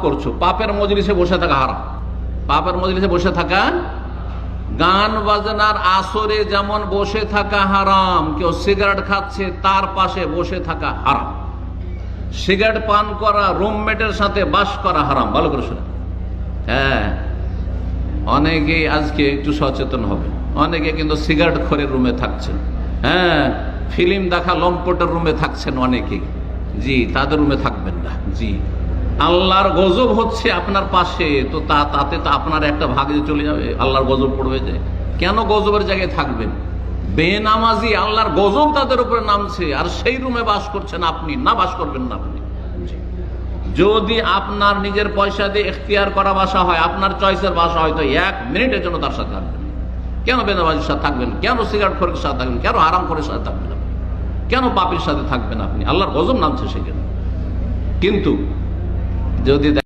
করছো, পাপের মজলিসে বসে থাকা হারাম। পাপের মজলিসে বসে থাকা, গান বাজনার আসরে যেমন বসে থাকা হারাম, কেউ সিগারেট খাচ্ছে তার পাশে বসে থাকা হারাম। সিগারেট পান করা, রুমমেটের সাথে বাস করা হারাম। ভালো করে শোনা। হ্যাঁ, অনেকেই আজকে একটু সচেতন হবে। অনেকে কিন্তু সিগারেট খোরে রুমে থাকছেন। হ্যাঁ, ফিল্ম দেখা লম্পটের রুমে থাকছেন অনেকেই। জি, তাদের রুমে থাকবেন না। জি, আল্লাহর গজব হচ্ছে আপনার পাশে, তো তাতে তো আপনার একটা ভাগ যে চলে যাবে, আল্লাহর গজব পড়বে। যে কেন গজবের জায়গায় থাকবেন? বেনামাজি, আল্লাহর গজব তাদের উপরে নামছে, আর সেই রুমে বাস করছেন আপনি। না, বাস করবেন না আপনি। যদি আপনার নিজের পয়সা দিয়ে এখতিয়ার করা বাসা হয়, আপনার চয়েসের বাসা হয়, তো 1 মিনিটের জন্য তার সাথে থাকবেন। কেন বেনামাজির সাথে থাকবেন? কেন সিগারেট খোরের সাথে থাকবেন? কেন হারাম খোরের সাথে থাকবেন? কেন পাপীর সাথে থাকবেন আপনি? আল্লাহর গজব নামছে সেখানে। কিন্তু যদি